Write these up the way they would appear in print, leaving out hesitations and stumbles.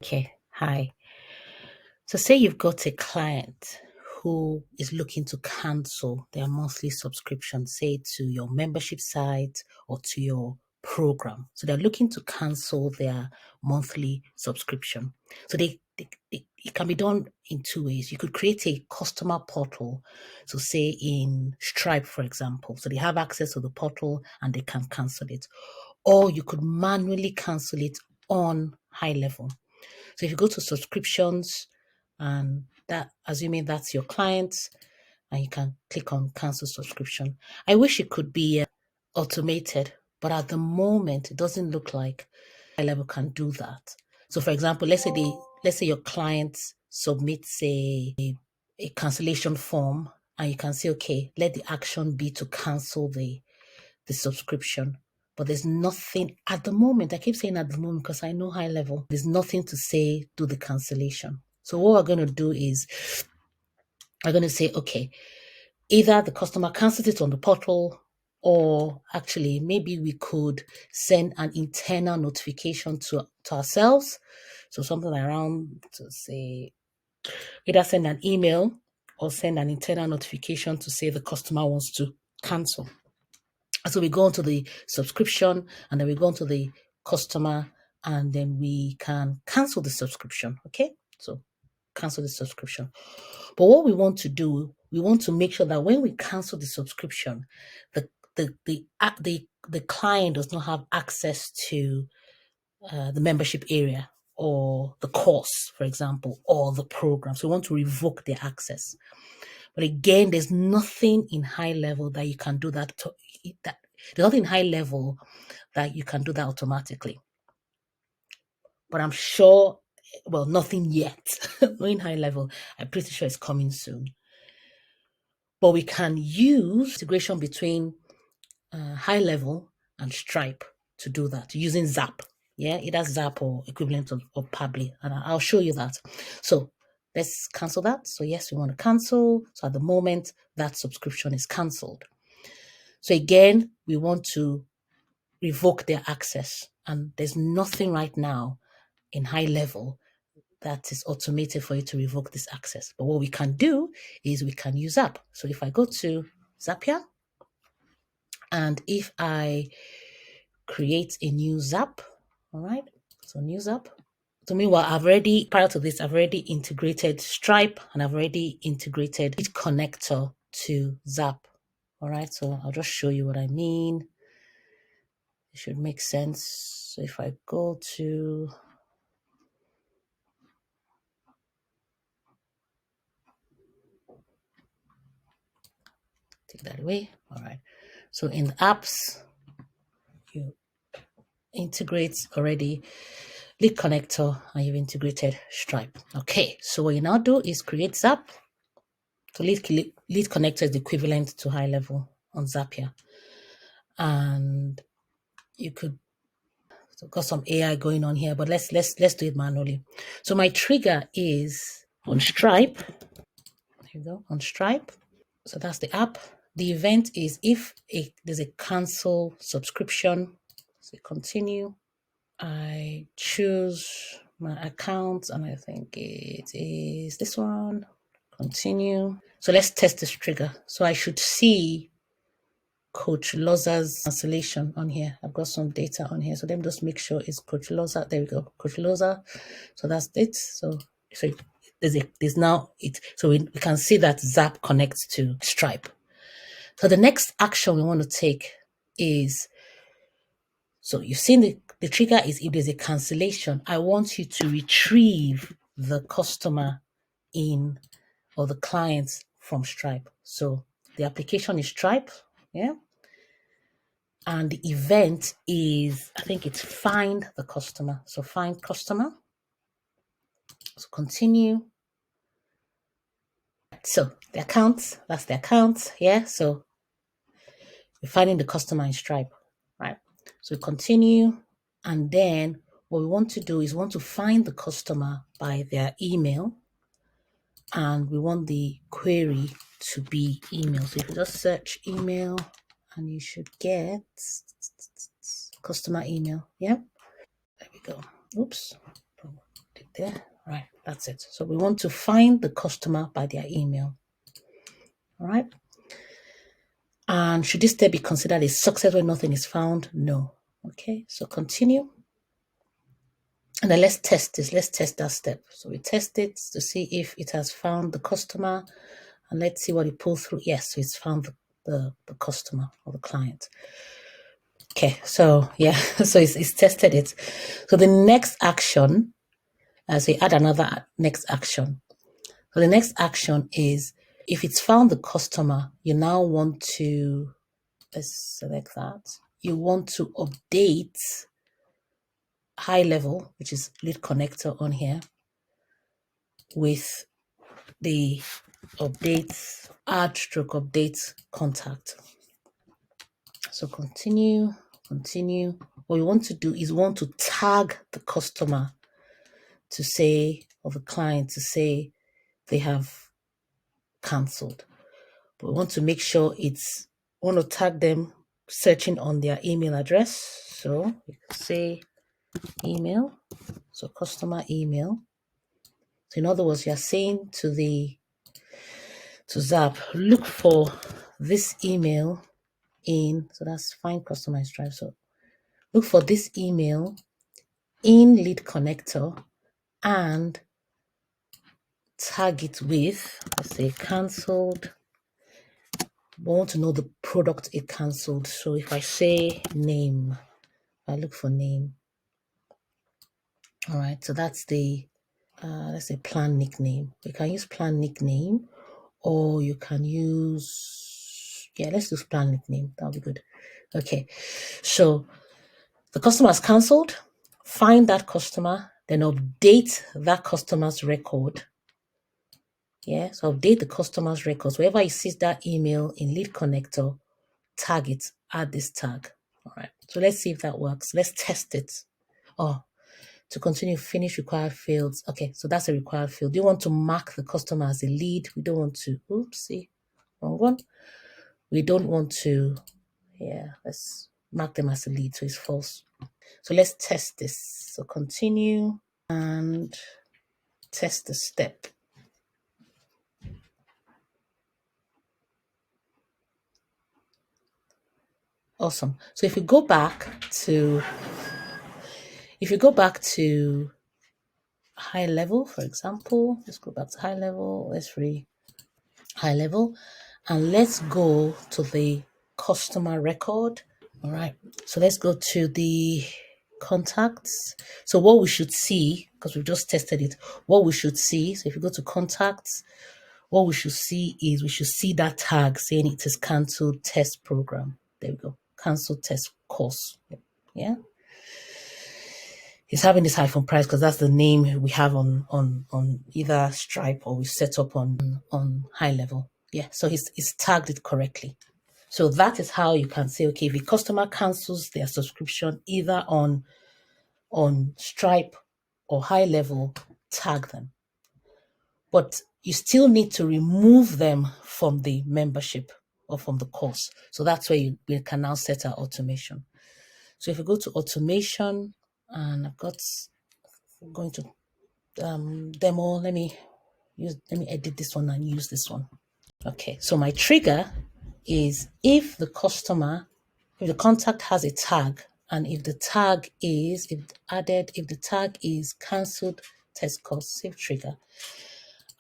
Okay, hi. So say you've got a client who is looking to cancel their monthly subscription, say to your membership site or to your program. So they're looking to cancel their monthly subscription. So it can be done in two ways. You could create a customer portal. So say in Stripe, for example. So they have access to the portal and they can cancel it. Or you could manually cancel it on HighLevel. So if you go to subscriptions and that, assuming that's your client, and you can click on cancel subscription. I wish it could be automated, but at the moment, it doesn't look like HighLevel can do that. So for example, let's say your client submits a cancellation form and you can say, okay, let the action be to cancel the subscription. But there's nothing at the moment. I keep saying at the moment because I know HighLevel. There's nothing to say do the cancellation. So what we're going to do is we're going to say, okay, either the customer cancels it on the portal, or actually maybe we could send an internal notification to ourselves. So something around to say, either send an email or send an internal notification to say the customer wants to cancel. So we go into the subscription and then we go into the customer and then we can cancel the subscription. Okay. So cancel the subscription. But what we want to do, we want to make sure that when we cancel the subscription, the client does not have access to the membership area or the course, for example, or the program. So we want to revoke their access. But again, there's nothing in HighLevel that you can do that. There's nothing in HighLevel that you can do that automatically. But I'm sure, well, nothing yet. In HighLevel, I'm pretty sure it's coming soon. But we can use integration between HighLevel and Stripe to do that using Zap. Yeah, either Zap or equivalent of Pably. And I'll show you that. So let's cancel that. So yes, we want to cancel. So at the moment, that subscription is canceled. So again, we want to revoke their access. And there's nothing right now in HighLevel that is automated for you to revoke this access. But what we can do is we can use Zap. So if I go to Zapier, and if I create a new Zap, all right, so new Zap. So meanwhile, prior to this, I've already integrated Stripe and I've already integrated each connector to Zap. All right, so I'll just show you what I mean. It should make sense. So if I go to take that away. All right. So in the apps, you integrate already lead connector and you've integrated Stripe. Okay. So what you now do is create Zap. So lead connector is the equivalent to HighLevel on Zapier. And you could got some AI going on here, but let's do it manually. So my trigger is on Stripe. There you go, on Stripe. So that's the app. The event is if there's a cancel subscription. So continue. I choose my account and I think it is this one. Continue. So let's test this trigger. So I should see Coach Loza's cancellation on here. I've got some data on here. So let me just make sure it's Coach Loza. There we go. Coach Loza. So that's it. So there's now it. So we can see that Zap connects to Stripe. So the next action we want to take is, so you've seen the trigger is if there's a cancellation, I want you to retrieve the customer or the clients from Stripe. So the application is Stripe, yeah? And the event is, I think it's find the customer. So find customer. So continue. So the account, that's the account, yeah? So we're finding the customer in Stripe, right? So we continue, and then what we want to do is we want to find the customer by their email, and we want the query to be email. So if you just search email, and you should get customer email, yeah? There we go. Oops, did there. Right, that's it. So we want to find the customer by their email. All right. And should this step be considered a success when nothing is found? No. Okay, so continue. And then let's test this. Let's test that step. So we test it to see if it has found the customer. And let's see what it pulls through. Yes, so it's found the customer or the client. Okay, so yeah, so it's tested it. So the next action, so you add another next action. So the next action is, if it's found the customer, you now want to, let's select that. You want to update HighLevel, which is lead connector on here, with the add stroke update contact. So continue. What you want to do is want to tag the customer to say, or the client to say they have cancelled. But we want to make sure want to tag them searching on their email address. So you can say email, so customer email. So in other words, you're saying to Zap, look for this email so that's find customer drive. So look for this email in lead connector and tag it with, let's say, cancelled. We want to know the product it cancelled. So if I say name, I look for name. All right, so that's the let's say plan nickname. You can use plan nickname, or you can use, let's use plan nickname. That'll be good. Okay, so the customer has cancelled. Find that customer, then update that customer's record. Yeah, so update the customer's records. Wherever you see that email in lead connector, tag it, add this tag. All right, so let's see if that works. Let's test it. Oh, to continue, finish required fields. Okay, so that's a required field. Do you want to mark the customer as a lead? We don't want to, oopsie, wrong one. We don't want to, let's mark them as a lead, so it's false. So let's test this. So continue and test the step. Awesome. So if you go back to HighLevel, for example, let's go back to HighLevel. Let's HighLevel, and let's go to the customer record. All right. So let's go to the contacts. So what we should see, because we've just tested it, what we should see. So if you go to contacts, what we should see is we should see that tag saying it is cancelled test program. There we go. Cancelled test course. Yeah. It's having this hyphen price because that's the name we have on either Stripe or we set up on HighLevel. Yeah. So it's tagged it correctly. So that is how you can say, okay, if a customer cancels their subscription either on Stripe or HighLevel, tag them. But you still need to remove them from the membership or from the course. So that's where we can now set our automation. So if you go to automation, and I'm going to demo, let me edit this one and use this one. Okay, so my trigger is if the contact has a tag, and if the tag is cancelled test course, save trigger,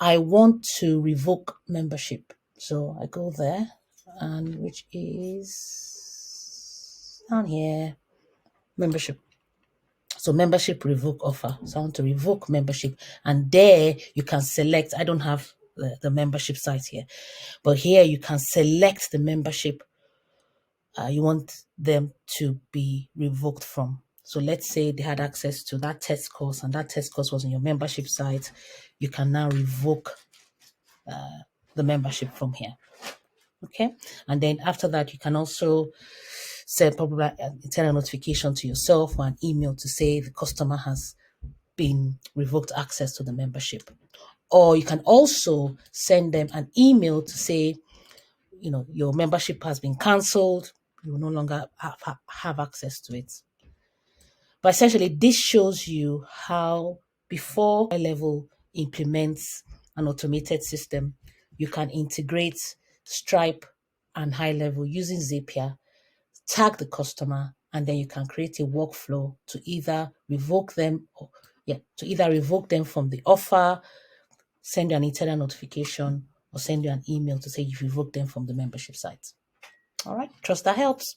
I want to revoke membership. So I go there, and which is down here, membership. So membership revoke offer. So I want to revoke membership, and there you can select. I don't have the membership site here, but here you can select the membership you want them to be revoked from. So let's say they had access to that test course, and that test course was on your membership site. You can now revoke the membership from here. Okay, and then after that, you can also send probably a notification to yourself or an email to say the customer has been revoked access to the membership. Or you can also send them an email to say, your membership has been cancelled. You will no longer have access to it. But essentially, this shows you how before HighLevel implements an automated system, you can integrate Stripe and HighLevel using Zapier, tag the customer, and then you can create a workflow to either revoke them from the offer, send you an internal notification, or send you an email to say you've revoked them from the membership site. All right, trust that helps.